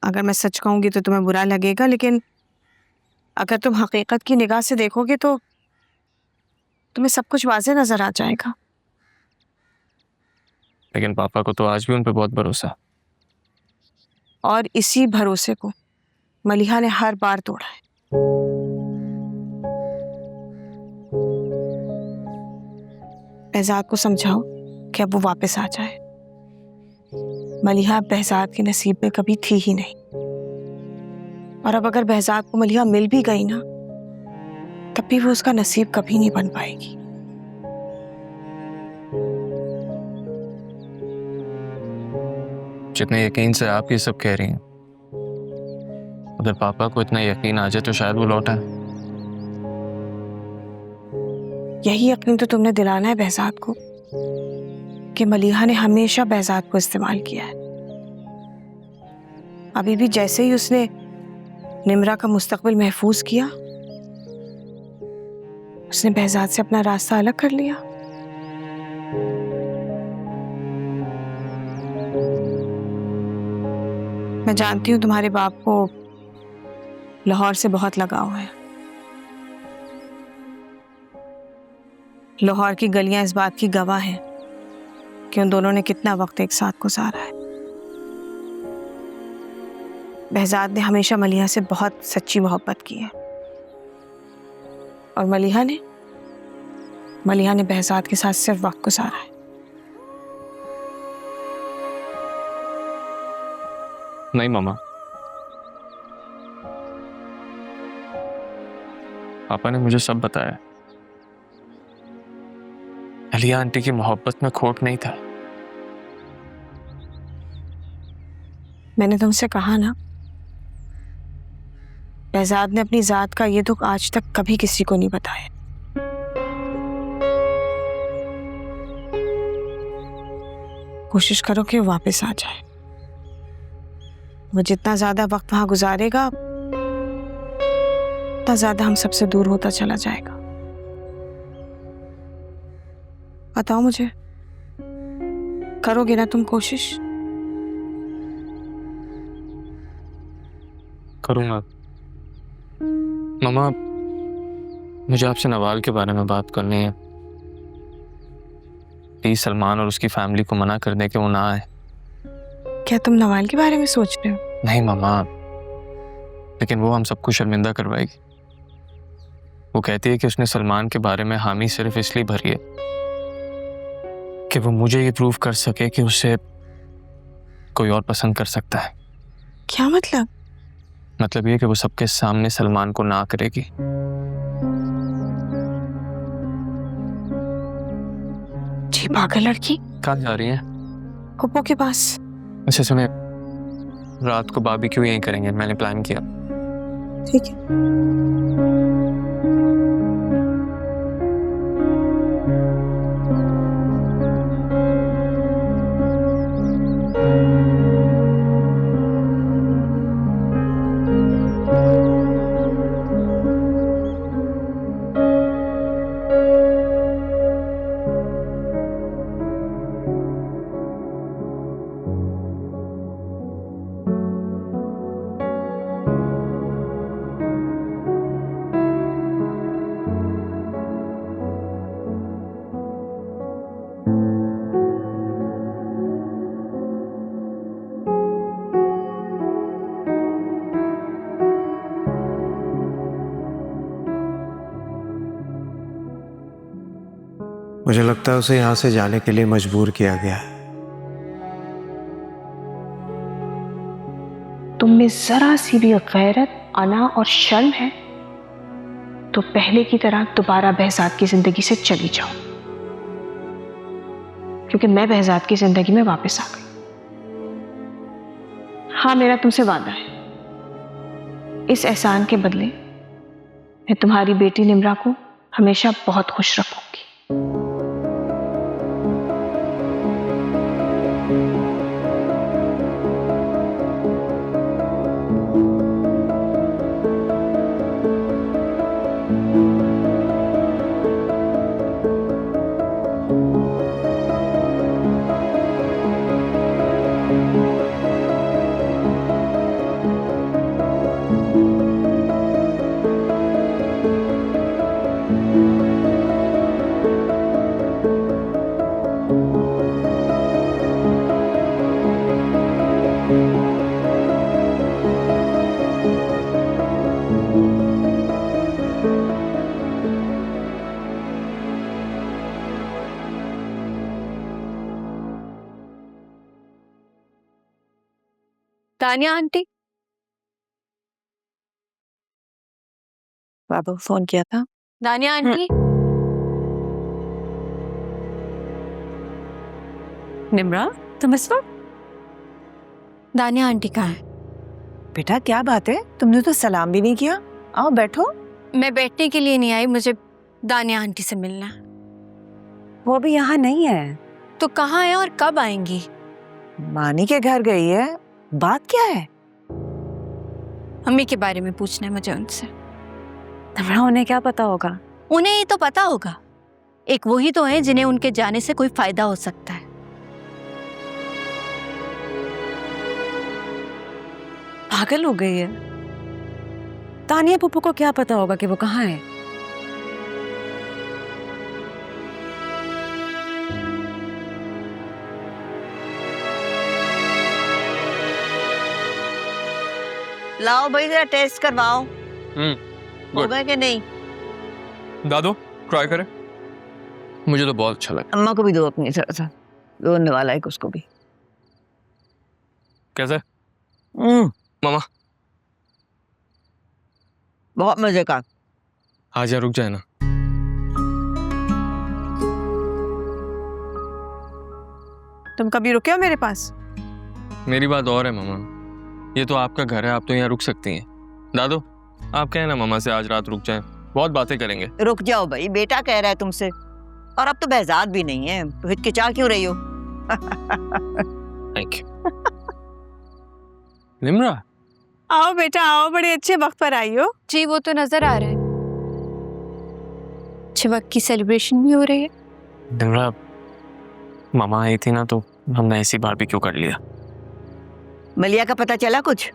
अगर मैं सच कहूँगी तो तुम्हें बुरा लगेगा, लेकिन अगर तुम हकीकत की निगाह से देखोगे तो तुम्हें सब कुछ वाज़ेह नजर आ जाएगा। लेकिन पापा को तो आज भी उन पे बहुत भरोसा। और इसी भरोसे को मलिहा ने हर बार तोड़ा है। बेहजाद को समझाओ कि अब वो वापस आ जाए। मलिहा बेहजाद के नसीब में कभी थी ही नहीं, और अब अगर बेहजाद को मलिहा मिल भी गई ना, तब भी वो उसका नसीब कभी नहीं बन पाएगी। जितने यकीन से आप ये सब कह रही हैं, अगर पापा को इतना यकीन आ जाए तो शायद वो लौटा। यही यकीन तो तुमने दिलाना है बेहजाद को कि मलिहा ने हमेशा बेहजाद को इस्तेमाल किया है। अभी भी जैसे ही उसने निम्रा का मुस्तकबिल महफूज किया, उसने बेहजाद से अपना रास्ता अलग कर लिया। मैं जानती हूँ तुम्हारे बाप को लाहौर से बहुत लगाव है। लाहौर की गलियां इस बात की गवाह हैं कि उन दोनों ने कितना वक्त एक साथ गुजारा है। बेहजाद ने हमेशा मलिहा से बहुत सच्ची मोहब्बत की है, और मलिहा ने बेहजाद के साथ सिर्फ वक्त गुजारा है। नहीं मामा, पापा ने मुझे सब बताया। अलिया आंटी की मोहब्बत में खोट नहीं था। मैंने तुमसे कहा ना, बेहजाद ने अपनी जात का ये दुख आज तक कभी किसी को नहीं बताया। कोशिश करो कि वो वापस आ जाए। वो जितना ज्यादा वक्त वहां गुजारेगा, उतना ज्यादा हम सबसे दूर होता चला जाएगा। बताओ मुझे, करोगे ना तुम कोशिश? करूंगा। मामा, मुझे आपसे नवाल के बारे में बात करनी है। प्लीज सलमान और उसकी फैमिली को मना कर दें कि वो ना आए। क्या तुम नवाल के बारे में सोच रहे हो? नहीं मामा, लेकिन वो हम सबको शर्मिंदा करवाएगी। वो कहती है कि उसने सलमान के बारे में हामी सिर्फ इसलिए भरी है कि वो मुझे ये प्रूव कर सके कि उसे कोई और पसंद कर सकता है। क्या मतलब? मतलब ये कि वो सबके सामने सलमान को ना करेगी। जी पागल लड़की। कहाँ जा रही है? फुप्पो के पास। अच्छा सुने, रात को बारबेक्यू यहीं करेंगे, मैंने प्लान किया। ठीक है। मुझे लगता है उसे यहाँ से जाने के लिए मजबूर किया गया है। तुम में जरा सी भी गैरत, अना और शर्म है तो पहले की तरह दोबारा बेहजाद की जिंदगी से चली जाओ, क्योंकि मैं बेहजाद की जिंदगी में वापस आ गई। हाँ, मेरा तुमसे वादा है, इस एहसान के बदले मैं तुम्हारी बेटी निम्रा को हमेशा बहुत खुश रखूंगी। तानिया आंटी, बाबू फोन किया था। दानिया आंटी। निम्रा, तुम इस वक्त? दानिया आंटी कहाँ है? बेटा क्या बात है, तुमने तो सलाम भी नहीं किया। आओ बैठो। मैं बैठने के लिए नहीं आई, मुझे दानिया आंटी से मिलना है। वो भी यहाँ नहीं है। तो कहाँ है और कब आएंगी? मानी के घर गई है। बात क्या है? अम्मी के बारे में पूछना है मुझे उनसे। निम्रा, उन्हें क्या पता होगा? उन्हें ही तो पता होगा। एक वही तो है जिन्हें उनके जाने से कोई फायदा हो सकता है। पागल हो गई है। तानिया पुप्पू को क्या पता होगा कि वो कहाँ है? लाओ भाई जरा टेस्ट करवाओ। हो good. गए कि नहीं? दादो ट्राई करें। मुझे तो बहुत अच्छा लगा। अम्मा को भी दो अपनी तरफ से। दोने वाला है उसको भी। कैसा है मामा? बहुत मजे का। आज रुक जाए ना। तुम कभी रुके हो मेरे पास? मेरी बात और है मामा, ये तो आपका घर है, आप तो यहाँ रुक सकती हैं। दादो आप कहें ना मामा से आज रात रुक जाएं, बहुत बातें करेंगे। रुक जाओ भाई, बेटा कह रहा है तुमसे। और अब तो बहजाद भी नहीं है, तो हिचकिचा क्यों रही हो? Thank you. निम्रा, आओ बेटा आओ, बड़े अच्छे वक्त पर आई हो। जी वो तो नजर आ रहा है। अच्छे वक्त की सेलिब्रेशन भी हो रही है। निम्रा मामा आई थी ना, तो हमने ऐसी बारबेक्यू कर लिया। मलिया का पता चला कुछ?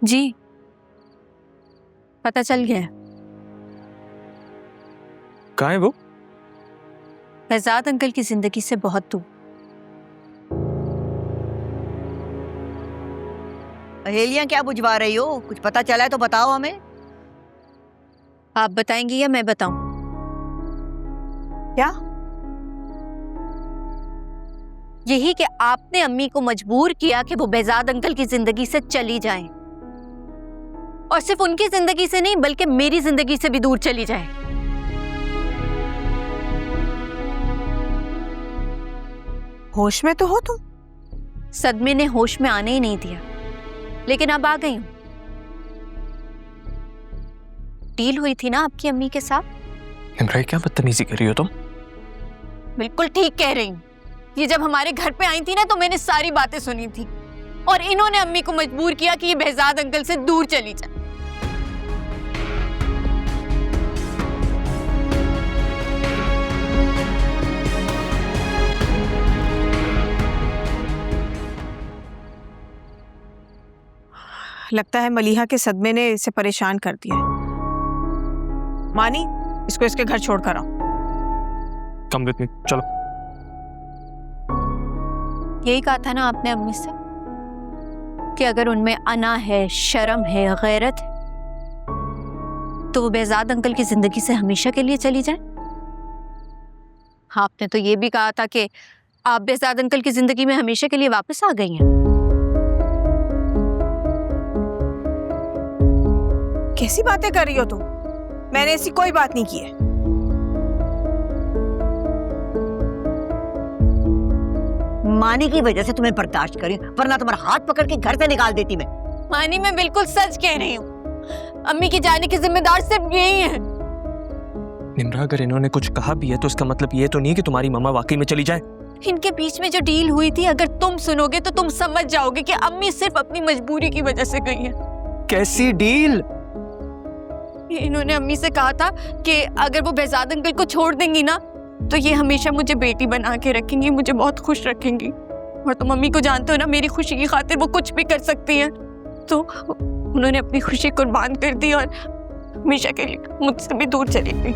जी पता चल गया है। कहाँ है वो? फैजाद अंकल की जिंदगी से बहुत दूर। पहेलियां क्या बुझवा रही हो? कुछ पता चला है तो बताओ हमें। आप बताएंगी या मैं बताऊं? क्या? यही कि आपने अम्मी को मजबूर किया कि वो बेजाद अंकल की जिंदगी से चली जाएं। और सिर्फ उनकी जिंदगी से नहीं बल्कि मेरी जिंदगी से भी दूर चली जाए। होश में तो हो तुम? सदमे ने होश में आने ही नहीं दिया, लेकिन अब आ गई हूं। डील हुई थी ना आपकी अम्मी के साथ। निम्रा क्या बदतमीजी कर रही हो तुम? बिल्कुल ठीक कह रही हूँ। ये जब हमारे घर पे आई थी ना तो मैंने सारी बातें सुनी थी और इन्होंने अम्मी को मजबूर किया कि ये बेहजाद अंकल से दूर चली जाए। लगता है मलिहा के सदमे ने इसे परेशान कर दिया है। मानी, इसको इसके घर छोड़ कर आओ। कम विद मी, चलो। यही कहा था ना आपने अम्मी से कि अगर उनमें अना है, शर्म है, गैरत है तो वो बेहजाद अंकल की जिंदगी से हमेशा के लिए चली जाए। आपने तो ये भी कहा था कि आप बेहजाद अंकल की जिंदगी में हमेशा के लिए वापस आ गई हैं। कैसी बातें कर रही हो तुम? मैंने ऐसी कोई बात नहीं की है। मानी की वजह से तुम्हें बर्दाश्त करी, वरना तुम्हारा हाथ पकड़ के घर से निकाल देती मैं। मानी, मैं बिल्कुल सच कह रही हूँ। अम्मी की जाने की जिम्मेदार सिर्फ यही है। निम्रा अगर इन्होंने कुछ कहा भी है तो इसका मतलब ये तो नहीं कि तुम्हारी मम्मा वाकई में चली जाए। इनके बीच में जो डील हुई थी, अगर तुम सुनोगे तो तुम समझ जाओगे कि अम्मी सिर्फ अपनी मजबूरी की वजह से गई है। कैसी डील? इन्होंने अम्मी से कहा था कि अगर वो बेहजाद अंकल को छोड़ देंगी ना तो ये हमेशा मुझे बेटी बना के रखेंगी, मुझे बहुत खुश रखेंगी। और तुम अम्मी को जानते हो ना, मेरी खुशी की खातिर वो कुछ भी कर सकती हैं। तो उन्होंने अपनी खुशी कुर्बान कर दी और हमेशा के लिए मुझसे भी दूर चली गई।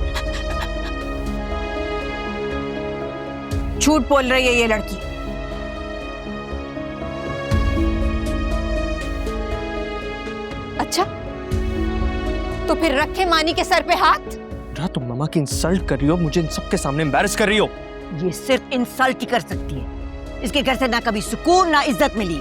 झूठ बोल रही है ये लड़की। अच्छा, तो फिर रखे मानी के सर पे हाथ। तुम मम्मा की इंसल्ट कर रही हो, मुझे इन सबके सामने एम्बैरस कर रही हो। ये सिर्फ इंसल्ट ही कर सकती है। इसके घर से ना कभी सुकून ना इज्जत मिली।